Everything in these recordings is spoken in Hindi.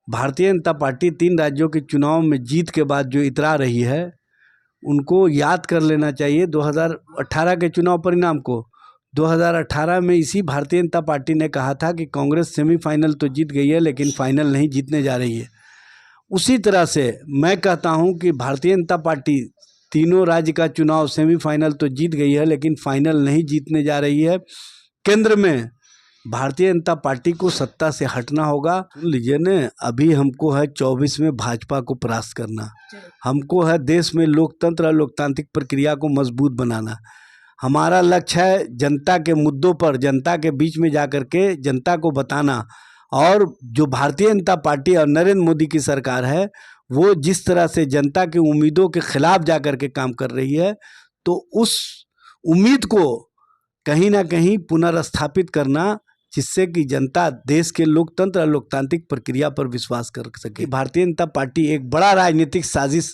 भारतीय जनता पार्टी 3 राज्यों के चुनाव में जीत के बाद जो इतरा रही है, उनको याद कर लेना चाहिए 2018 के चुनाव परिणाम को। 2018 में इसी भारतीय जनता पार्टी ने कहा था कि कांग्रेस सेमीफाइनल तो जीत गई है लेकिन फाइनल नहीं जीतने जा रही है। उसी तरह से मैं कहता हूं कि भारतीय जनता पार्टी तीनों राज्य का चुनाव सेमीफाइनल तो जीत गई है लेकिन फाइनल नहीं जीतने जा रही है। केंद्र में भारतीय जनता पार्टी को सत्ता से हटना होगा। सुन लीजिए न, अभी हमको है 24 में भाजपा को परास्त करना, हमको है देश में लोकतंत्र और लोकतांत्रिक प्रक्रिया को मजबूत बनाना। हमारा लक्ष्य है जनता के मुद्दों पर जनता के बीच में जाकर के जनता को बताना। और जो भारतीय जनता पार्टी और नरेंद्र मोदी की सरकार है, वो जिस तरह से जनता की उम्मीदों के खिलाफ जाकर के काम कर रही है, तो उस उम्मीद को कहीं ना कहीं पुनर्स्थापित करना, जिससे कि जनता देश के लोकतंत्र और लोकतांत्रिक प्रक्रिया पर विश्वास कर सके। भारतीय जनता पार्टी एक बड़ा राजनीतिक साजिश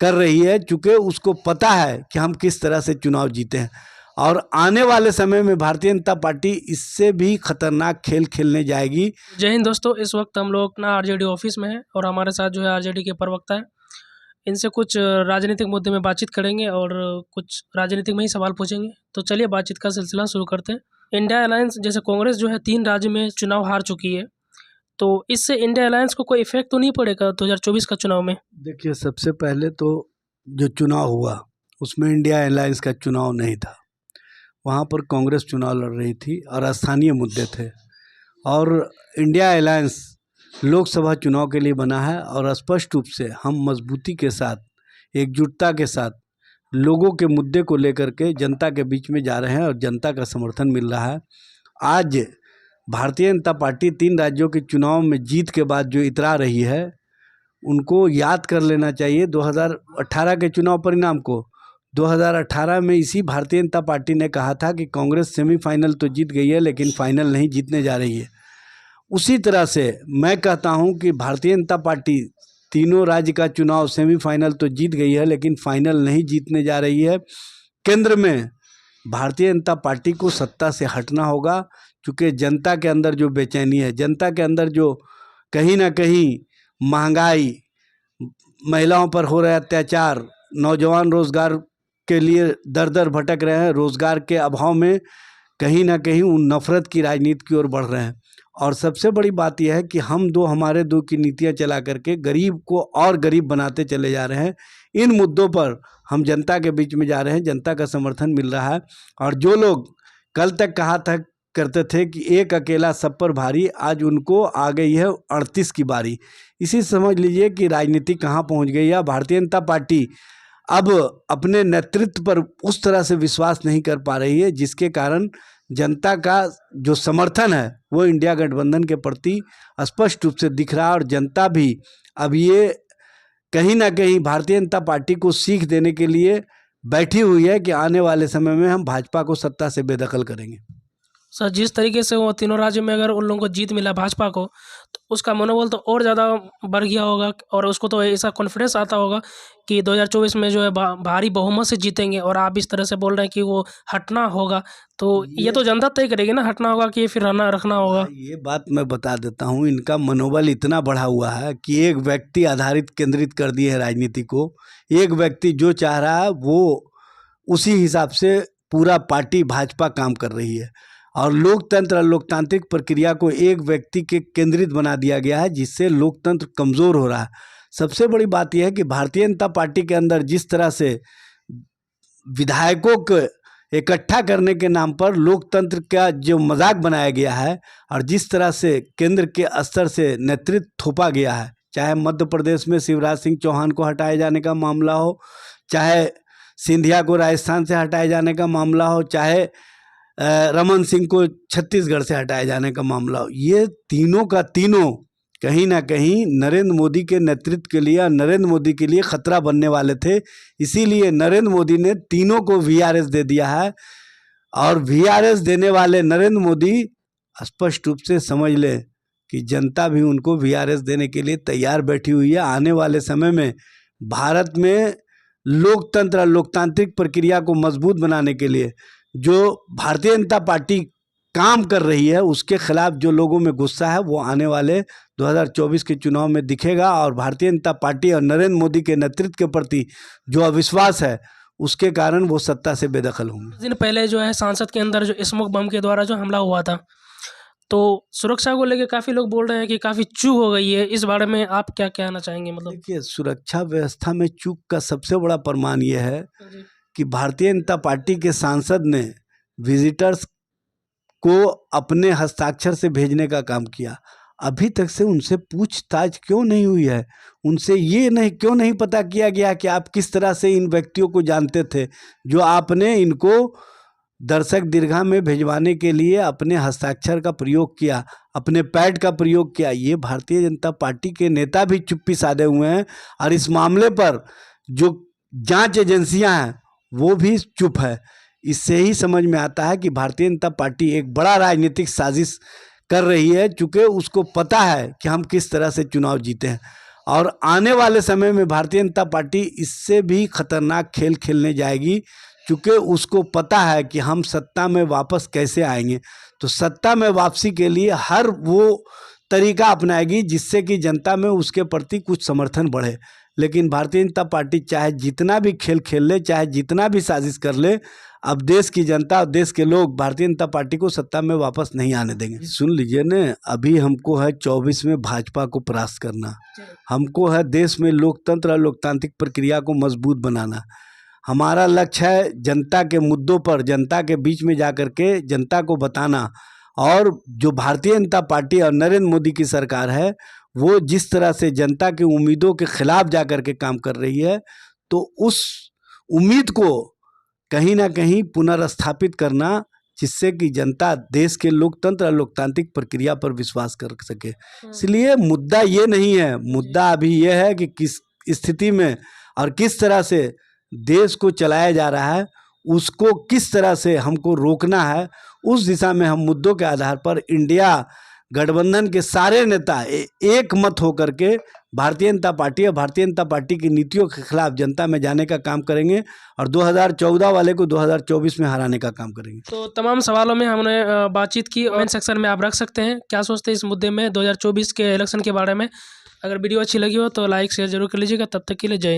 कर रही है, चूँकि उसको पता है कि हम किस तरह से चुनाव जीते हैं और आने वाले समय में भारतीय जनता पार्टी इससे भी खतरनाक खेल खेलने जाएगी। जय हिंद दोस्तों, इस वक्त हम लोग अपना आरजेडी ऑफिस में हैं और हमारे साथ जो है आरजेडी के प्रवक्ता हैं। इनसे कुछ राजनीतिक मुद्दे में बातचीत करेंगे और कुछ राजनीतिक में ही सवाल पूछेंगे। तो चलिए बातचीत का सिलसिला शुरू करते हैं। इंडिया अलायंस, जैसे कांग्रेस जो है 3 राज्य में चुनाव हार चुकी है, तो इससे इंडिया अलायंस को कोई इफेक्ट तो नहीं पड़ेगा 2024 का चुनाव में? देखिए, सबसे पहले तो जो चुनाव हुआ उसमें इंडिया अलायंस का चुनाव नहीं था। वहाँ पर कांग्रेस चुनाव लड़ रही थी और स्थानीय मुद्दे थे। और इंडिया अलायंस लोकसभा चुनाव के लिए बना है और स्पष्ट रूप से हम मजबूती के साथ, एकजुटता के साथ लोगों के मुद्दे को लेकर के जनता के बीच में जा रहे हैं और जनता का समर्थन मिल रहा है। आज भारतीय जनता पार्टी 3 राज्यों के चुनाव में जीत के बाद जो इतरा रही है, उनको याद कर लेना चाहिए 2018 के चुनाव परिणाम को। 2018 में इसी भारतीय जनता पार्टी ने कहा था कि कांग्रेस सेमीफाइनल तो जीत गई है लेकिन फाइनल नहीं जीतने जा रही है। उसी तरह से मैं कहता हूं कि भारतीय जनता पार्टी तीनों राज्य का चुनाव सेमीफाइनल तो जीत गई है लेकिन फाइनल नहीं जीतने जा रही है। केंद्र में भारतीय जनता पार्टी को सत्ता से हटना होगा, क्योंकि जनता के अंदर जो बेचैनी है, जनता के अंदर जो कहीं ना कहीं महंगाई, महिलाओं पर हो रहे अत्याचार, नौजवान रोजगार के लिए दर दर भटक रहे हैं, रोजगार के अभाव में कहीं ना कहीं उन नफरत की राजनीति की ओर बढ़ रहे हैं। और सबसे बड़ी बात यह है कि हमारे दो की नीतियां चला करके गरीब को और गरीब बनाते चले जा रहे हैं। इन मुद्दों पर हम जनता के बीच में जा रहे हैं, जनता का समर्थन मिल रहा है। और जो लोग कल तक कहा था करते थे कि एक अकेला सब पर भारी, आज उनको आ गई है 38 की बारी। इसी समझ लीजिए कि राजनीति कहाँ पहुँच गई है। भारतीय जनता पार्टी अब अपने नेतृत्व पर उस तरह से विश्वास नहीं कर पा रही है, जिसके कारण जनता का जो समर्थन है वो इंडिया गठबंधन के प्रति स्पष्ट रूप से दिख रहा है। और जनता भी अब ये कहीं ना कहीं भारतीय जनता पार्टी को सीख देने के लिए बैठी हुई है कि आने वाले समय में हम भाजपा को सत्ता से बेदखल करेंगे। सर, जिस तरीके से वो तीनों राज्य में अगर उन लोगों को जीत मिला भाजपा को, तो उसका मनोबल तो और ज़्यादा बढ़ गया होगा और उसको तो ऐसा कॉन्फिडेंस आता होगा कि 2024 में जो है भारी बहुमत से जीतेंगे। और आप इस तरह से बोल रहे हैं कि वो हटना होगा, तो ये तो जनता तय करेगी ना, हटना होगा कि फिर रखना होगा। ये बात मैं बता देता हूँ, इनका मनोबल इतना बढ़ा हुआ है कि एक व्यक्ति आधारित केंद्रित कर दिए है राजनीति को। एक व्यक्ति जो चाह रहा है वो उसी हिसाब से पूरा पार्टी भाजपा काम कर रही है। और लोकतंत्र और लोकतांत्रिक प्रक्रिया को एक व्यक्ति के केंद्रित बना दिया गया है, जिससे लोकतंत्र कमज़ोर हो रहा है। सबसे बड़ी बात यह है कि भारतीय जनता पार्टी के अंदर जिस तरह से विधायकों को इकट्ठा करने के नाम पर लोकतंत्र का जो मजाक बनाया गया है और जिस तरह से केंद्र के स्तर से नेतृत्व थोपा गया है, चाहे मध्य प्रदेश में शिवराज सिंह चौहान को हटाए जाने का मामला हो, चाहे सिंधिया को राजस्थान से हटाए जाने का मामला हो, चाहे रमन सिंह को छत्तीसगढ़ से हटाए जाने का मामला हो, ये तीनों का तीनों कहीं ना कहीं नरेंद्र मोदी के नेतृत्व के लिए, नरेंद्र मोदी के लिए खतरा बनने वाले थे। इसीलिए नरेंद्र मोदी ने तीनों को वीआरएस दे दिया है। और वीआरएस देने वाले नरेंद्र मोदी स्पष्ट रूप से समझ ले कि जनता भी उनको वीआरएस देने के लिए तैयार बैठी हुई है। आने वाले समय में भारत में लोकतंत्र और लोकतांत्रिक प्रक्रिया को मजबूत बनाने के लिए जो भारतीय जनता पार्टी काम कर रही है, उसके खिलाफ जो लोगों में गुस्सा है वो आने वाले 2024 के चुनाव में दिखेगा। और भारतीय जनता पार्टी और नरेंद्र मोदी के नेतृत्व के प्रति जो अविश्वास है उसके कारण वो सत्ता से बेदखल होंगे। कुछ दिन पहले जो है संसद के अंदर जो स्मोक बम के द्वारा जो हमला हुआ था, तो सुरक्षा को लेकर काफ़ी लोग बोल रहे हैं कि काफ़ी चूक हो गई है। इस बारे में आप क्या कहना चाहेंगे? मतलब देखिए, सुरक्षा व्यवस्था में चूक का सबसे बड़ा प्रमाण ये है जी, कि भारतीय जनता पार्टी के सांसद ने विजिटर्स को अपने हस्ताक्षर से भेजने का काम किया। अभी तक से उनसे पूछताछ क्यों नहीं हुई है? उनसे ये नहीं क्यों नहीं पता किया गया कि आप किस तरह से इन व्यक्तियों को जानते थे जो आपने इनको दर्शक दीर्घा में भिजवाने के लिए अपने हस्ताक्षर का प्रयोग किया, अपने पैड का प्रयोग किया। ये भारतीय जनता पार्टी के नेता भी चुप्पी साधे हुए हैं और इस मामले पर जो जांच एजेंसियां हैं वो भी चुप है। इससे ही समझ में आता है कि भारतीय जनता पार्टी एक बड़ा राजनीतिक साजिश कर रही है, चूँकि उसको पता है कि हम किस तरह से चुनाव जीते हैं। और आने वाले समय में भारतीय जनता पार्टी इससे भी खतरनाक खेल खेलने जाएगी, क्योंकि उसको पता है कि हम सत्ता में वापस कैसे आएंगे। तो सत्ता में वापसी के लिए हर वो तरीका अपनाएगी जिससे कि जनता में उसके प्रति कुछ समर्थन बढ़े। लेकिन भारतीय जनता पार्टी चाहे जितना भी खेल खेल ले, चाहे जितना भी साजिश कर ले, अब देश की जनता और देश के लोग भारतीय जनता पार्टी को सत्ता में वापस नहीं आने देंगे। सुन लीजिए न, अभी हमको है 24 में भाजपा को परास्त करना, हमको है देश में लोकतंत्र और लोकतांत्रिक प्रक्रिया को मजबूत बनाना। हमारा लक्ष्य है जनता के मुद्दों पर जनता के बीच में जाकर के जनता को बताना। और जो भारतीय जनता पार्टी और नरेंद्र मोदी की सरकार है वो जिस तरह से जनता की उम्मीदों के खिलाफ जाकर के काम कर रही है, तो उस उम्मीद को कहीं ना कहीं पुनर्स्थापित करना, जिससे कि जनता देश के लोकतंत्र और लोकतांत्रिक प्रक्रिया पर विश्वास कर सके। इसलिए मुद्दा ये नहीं है, मुद्दा अभी ये है कि किस स्थिति में और किस तरह से देश को चलाया जा रहा है, उसको किस तरह से हमको रोकना है। उस दिशा में हम मुद्दों के आधार पर इंडिया गठबंधन के सारे नेता एक मत होकर के भारतीय जनता पार्टी और भारतीय जनता पार्टी की नीतियों के खिलाफ जनता में जाने का काम करेंगे और 2014 वाले को 2024 में हराने का काम करेंगे। तो तमाम सवालों में हमने बातचीत की। कमेंट सेक्शन में आप रख सकते हैं क्या सोचते हैं इस मुद्दे में 2024 के इलेक्शन के बारे में। अगर वीडियो अच्छी लगी हो तो लाइक शेयर जरूर कर लीजिएगा। तब तक के लिए जय हिंद।